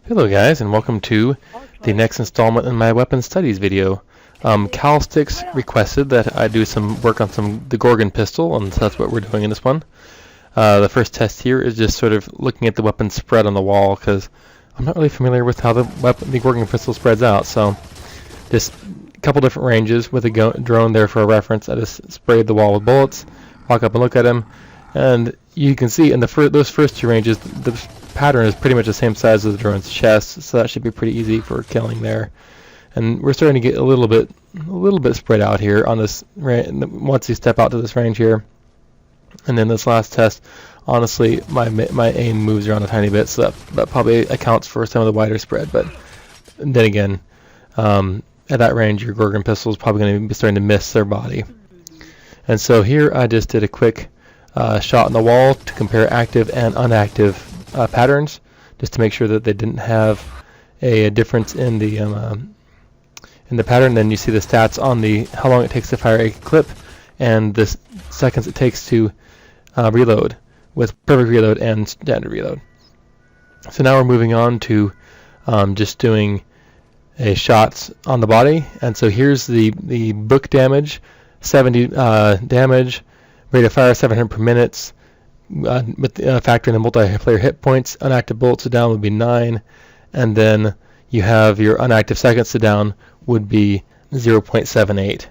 Hello guys, and welcome to the next installment in my weapon studies video. Cal Sticks requested that I do some work on the Gorgon Pistol, and so that's what we're doing in this one. The first test here is just sort of looking at the weapon spread on the wall, because I'm not really familiar with how the Gorgon Pistol spreads out, so just a couple different ranges with a drone there for a reference. I just sprayed the wall with bullets, walk up and look at them, and you can see in those first two ranges, the pattern is pretty much the same size as the drone's chest, so that should be pretty easy for killing there. And we're starting to get a little bit spread out here on this once you step out to this range here. And then this last test, honestly, my aim moves around a tiny bit, so that probably accounts for some of the wider spread. But then again, at that range, your Gorgon Pistol is probably going to be starting to miss their body. And so here I just did a quick shot on the wall to compare active and inactive patterns, just to make sure that they didn't have a difference in the pattern. Then you see the stats on how long it takes to fire a clip and the seconds it takes to reload, with perfect reload and standard reload. So now we're moving on to just doing a shots on the body. And so here's the book damage, 70 damage, rate of fire 700 per minute. With factoring the multiplayer hit points, unactive bullets to down would be 9, and then you have your unactive seconds to down would be 0.78.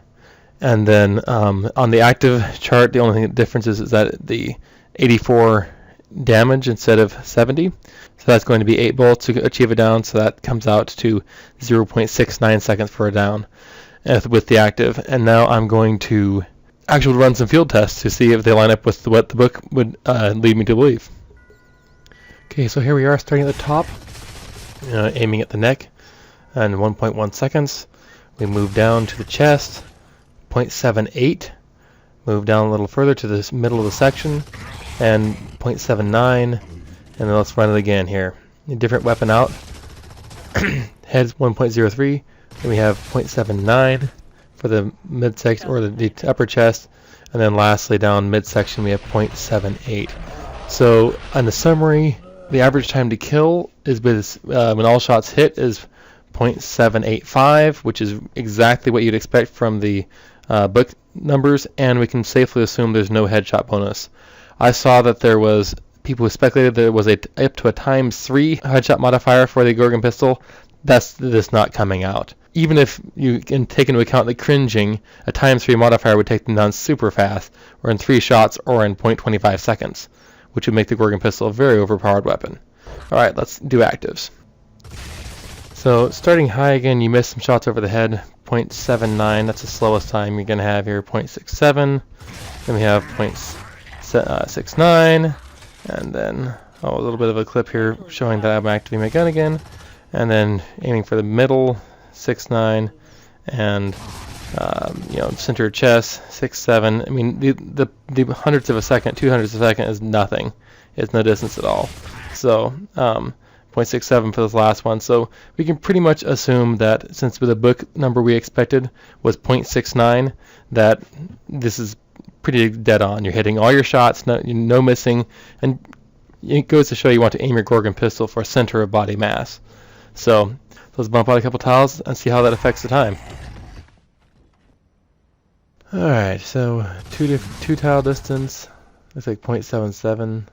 And then on the active chart, the only difference is that the 84 damage instead of 70. So that's going to be 8 bullets to achieve a down, so that comes out to 0.69 seconds for a down with the active. And now I'm going to actually run some field tests to see if they line up with what the book would lead me to believe. Okay, so here we are starting at the top, aiming at the neck, and 1.1 seconds. We move down to the chest, 0.78. Move down a little further to the middle of the section, and 0.79. And then let's run it again here. A different weapon out. Head's 1.03. Then we have 0.79. for the midsection or the upper chest, and then lastly down midsection we have 0.78. So on the summary, the average time to kill is when all shots hit is 0.785, which is exactly what you'd expect from the book numbers, and we can safely assume there's no headshot bonus. I saw that there was people who speculated there was up to a ×3 headshot modifier for the Gorgon Pistol. That's just not coming out. Even if you can take into account the cringing, a ×3 modifier would take them down super fast, or in 3 shots, or in 0.25 seconds, which would make the Gorgon Pistol a very overpowered weapon. Alright, let's do actives. So starting high again, you miss some shots over the head, 0.79, that's the slowest time you're going to have here, 0.67, then we have 0.69, and then a little bit of a clip here showing that I'm activating my gun again, and then aiming for the middle, 6.9, and center chest 6.7. I mean, the hundredths of a second, 200ths of a second is nothing. It's no distance at all. So 0.67 for this last one. So we can pretty much assume that since the book number we expected was 0.69, that this is pretty dead on. You're hitting all your shots, no missing, and it goes to show you want to aim your Gorgon Pistol for center of body mass. So let's bump out a couple tiles and see how that affects the time. Alright, so two tile distance, looks like 0.77,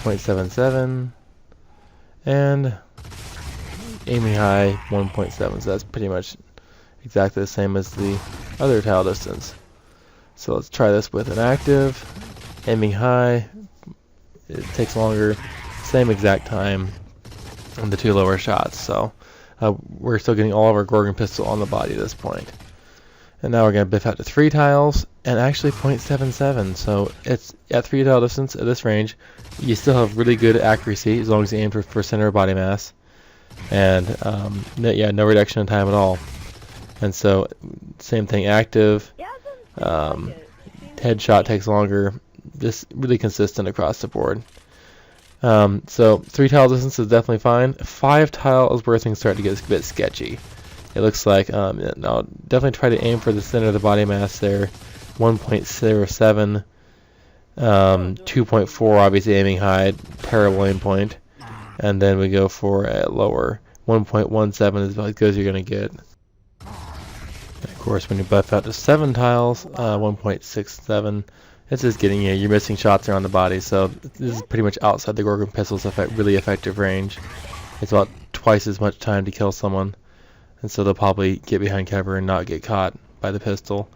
0.77, and aiming high 1.7, so that's pretty much exactly the same as the other tile distance. So let's try this with an active, aiming high, it takes longer, same exact time on the 2 lower shots. So we're still getting all of our Gorgon Pistol on the body at this point. And now we're going to biff out to 3 tiles, and actually 0.77. So it's at 3 tile distance at this range, you still have really good accuracy as long as you aim for center of body mass. And no reduction in time at all. And so same thing, active, headshot takes longer, just really consistent across the board. So 3 tile distance is definitely fine. 5 tile is where things start to get a bit sketchy. It looks like I'll definitely try to aim for the center of the body mass there. 1.07, 2.4 obviously aiming high, terrible aim point. and then we go for a lower. 1.17 is about as good as you're going to get. Of course, when you buff out to 7 tiles, 1.67, it's just getting you. You're missing shots around the body, so this is pretty much outside the Gorgon Pistol's really effective range. It's about twice as much time to kill someone, and so they'll probably get behind cover and not get caught by the pistol.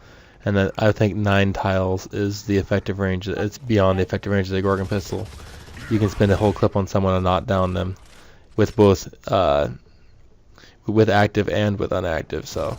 And then I think 9 tiles is the effective range. It's beyond the effective range of the Gorgon Pistol. You can spend a whole clip on someone and not down them, with both with active and with unactive. So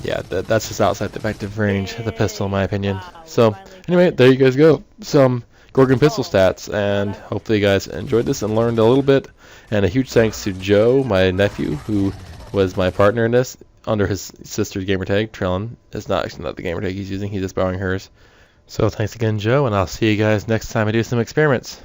yeah, that's just outside the effective range of the pistol, in my opinion. So anyway, there you guys go. Some Gorgon Pistol stats, and hopefully you guys enjoyed this and learned a little bit. And a huge thanks to Joe, my nephew, who was my partner in this under his sister's gamertag. Trillin is not actually not the gamertag he's using. He's just borrowing hers. So thanks again, Joe, and I'll see you guys next time I do some experiments.